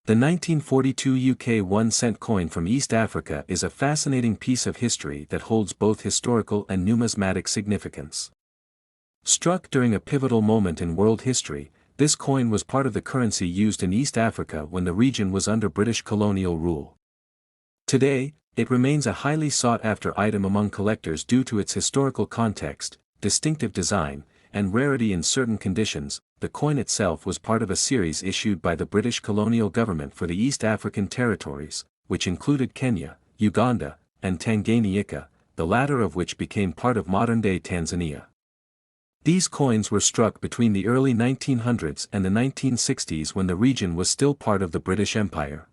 The 1942 UK 1-cent coin from East Africa is a fascinating piece of history that holds both historical and numismatic significance. Struck during a pivotal moment in world history, this coin was part of the currency used in East Africa when the region was under British colonial rule. Today, it remains a highly sought-after item among collectors due to its historical context, distinctive design, and rarity in certain conditions. The coin itself was part of a series issued by the British colonial government for the East African territories, which included Kenya, Uganda, and Tanganyika, the latter of which became part of modern-day Tanzania. These coins were struck between the early 1900s and the 1960s when the region was still part of the British Empire.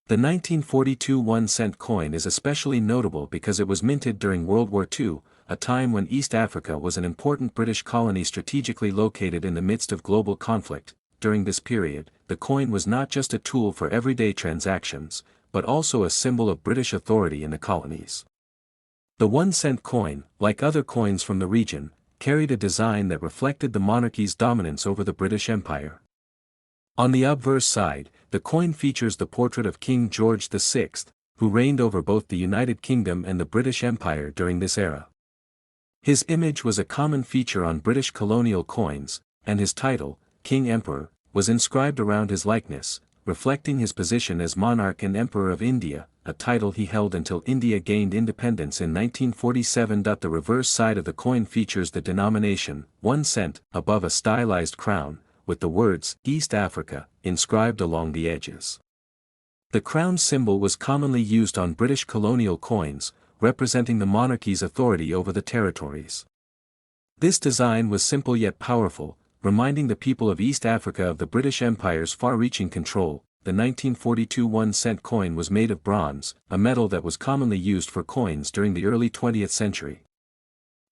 The 1942 1-cent coin is especially notable because it was minted during World War II, a time when East Africa was an important British colony strategically located in the midst of global conflict. During this period, the coin was not just a tool for everyday transactions, but also a symbol of British authority in the colonies. The 1-cent coin, like other coins from the region, carried a design that reflected the monarchy's dominance over the British Empire. On the obverse side, the coin features the portrait of King George VI, who reigned over both the United Kingdom and the British Empire during this era. His image was a common feature on British colonial coins, and his title, King Emperor, was inscribed around his likeness, reflecting his position as monarch and emperor of India, a title he held until India gained independence in 1947. The reverse side of the coin features the denomination, 1 cent, above a stylized crown, with the words, East Africa, inscribed along the edges. The crown symbol was commonly used on British colonial coins, representing the monarchy's authority over the territories. This design was simple yet powerful, reminding the people of East Africa of the British Empire's far-reaching control. The 1942 1-cent coin was made of bronze, a metal that was commonly used for coins during the early 20th century.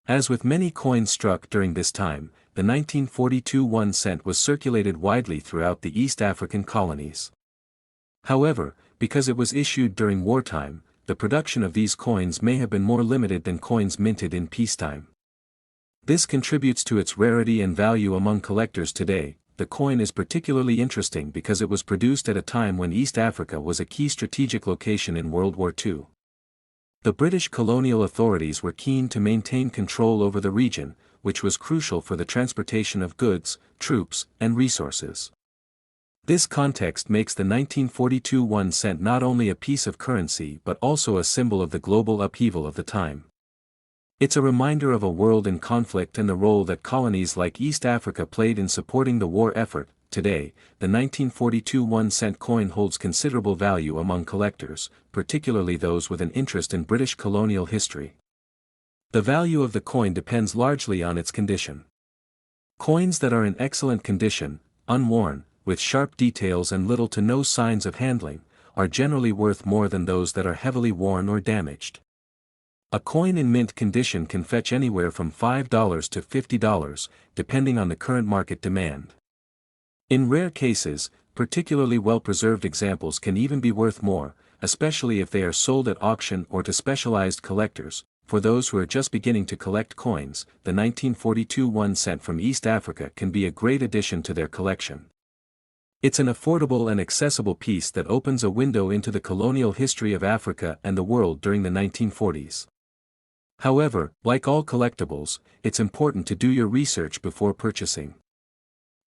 As with many coins struck during this time, the 1942 1 cent was circulated widely throughout the East African colonies. However, because it was issued during wartime, the production of these coins may have been more limited than coins minted in peacetime. This contributes to its rarity and value among collectors today. The coin is particularly interesting because it was produced at a time when East Africa was a key strategic location in World War II. The British colonial authorities were keen to maintain control over the region, which was crucial for the transportation of goods, troops, and resources. This context makes the 1942 1 cent not only a piece of currency but also a symbol of the global upheaval of the time. It's a reminder of a world in conflict and the role that colonies like East Africa played in supporting the war effort. Today, the 1942 1 cent coin holds considerable value among collectors, particularly those with an interest in British colonial history. The value of the coin depends largely on its condition. Coins that are in excellent condition, unworn, with sharp details and little to no signs of handling, are generally worth more than those that are heavily worn or damaged. A coin in mint condition can fetch anywhere from $5 to $50, depending on the current market demand. In rare cases, particularly well-preserved examples can even be worth more, especially if they are sold at auction or to specialized collectors. For those who are just beginning to collect coins, the 1942 1 cent from East Africa can be a great addition to their collection. It's an affordable and accessible piece that opens a window into the colonial history of Africa and the world during the 1940s. However, like all collectibles, it's important to do your research before purchasing.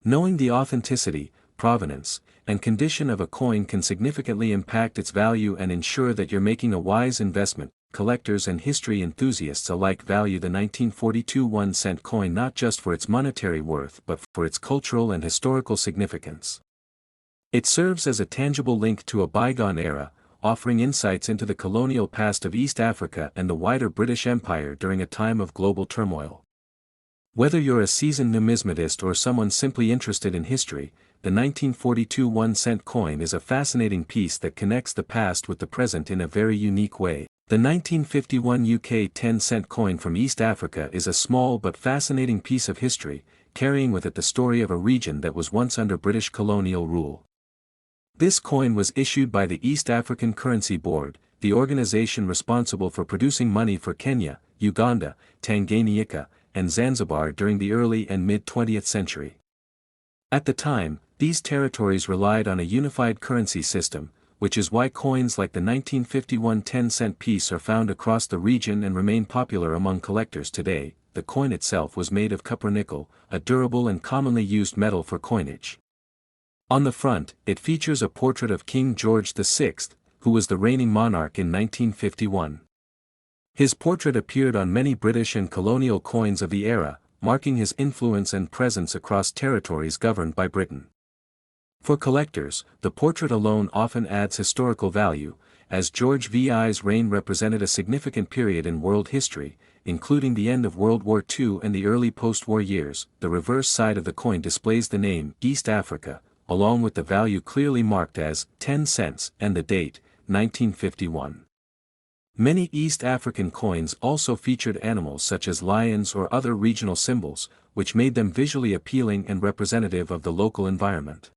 Knowing the authenticity, provenance, and condition of a coin can significantly impact its value and ensure that you're making a wise investment. Collectors and history enthusiasts alike value the 1942 1 cent coin not just for its monetary worth but for its cultural and historical significance. It serves as a tangible link to a bygone era, offering insights into the colonial past of East Africa and the wider British Empire during a time of global turmoil. Whether you're a seasoned numismatist or someone simply interested in history, the 1942 1 cent coin is a fascinating piece that connects the past with the present in a very unique way. The 1951 UK 10-cent coin from East Africa is a small but fascinating piece of history, carrying with it the story of a region that was once under British colonial rule. This coin was issued by the East African Currency Board, the organization responsible for producing money for Kenya, Uganda, Tanganyika, and Zanzibar during the early and mid-20th century. At the time, These territories relied on a unified currency system, which is why coins like the 1951 10-cent piece are found across the region and remain popular among collectors today. The coin itself was made of cupronickel, a durable and commonly used metal for coinage. On the front, it features a portrait of King George VI, who was the reigning monarch in 1951. His portrait appeared on many British and colonial coins of the era, marking his influence and presence across territories governed by Britain. For collectors, the portrait alone often adds historical value, as George VI's reign represented a significant period in world history, including the end of World War II and the early post-war years. The reverse side of the coin displays the name East Africa, along with the value clearly marked as 10 cents and the date, 1951. Many East African coins also featured animals such as lions or other regional symbols, which made them visually appealing and representative of the local environment.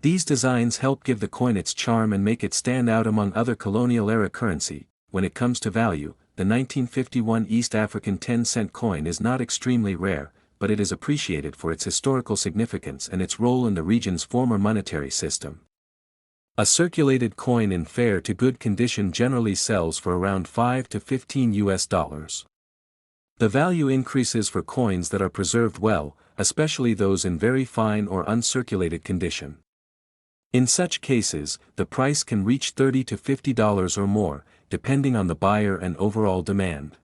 These designs help give the coin its charm and make it stand out among other colonial-era currency. When it comes to value, the 1951 East African 10-cent coin is not extremely rare, but it is appreciated for its historical significance and its role in the region's former monetary system. A circulated coin in fair to good condition generally sells for around $5 to $15. The value increases for coins that are preserved well, especially those in very fine or uncirculated condition. In such cases, the price can reach $30 to $50 or more, depending on the buyer and overall demand.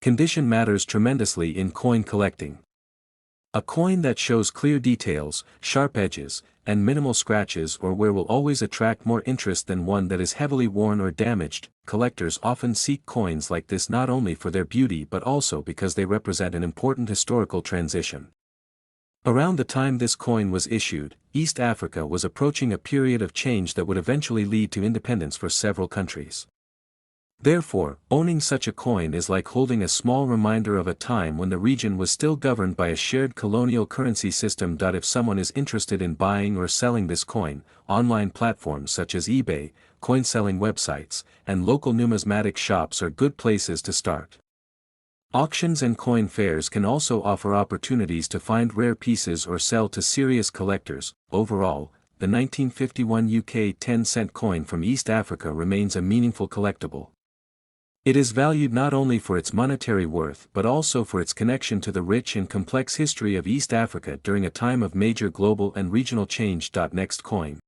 Condition matters tremendously in coin collecting. A coin that shows clear details, sharp edges, and minimal scratches or wear will always attract more interest than one that is heavily worn or damaged. Collectors often seek coins like this not only for their beauty but also because they represent an important historical transition. Around the time this coin was issued, East Africa was approaching a period of change that would eventually lead to independence for several countries. Therefore, owning such a coin is like holding a small reminder of a time when the region was still governed by a shared colonial currency system. If someone is interested in buying or selling this coin, online platforms such as eBay, coin-selling websites, and local numismatic shops are good places to start. Auctions and coin fairs can also offer opportunities to find rare pieces or sell to serious collectors. Overall, the 1951 UK 10-cent coin from East Africa remains a meaningful collectible. It is valued not only for its monetary worth but also for its connection to the rich and complex history of East Africa during a time of major global and regional change. Next coin.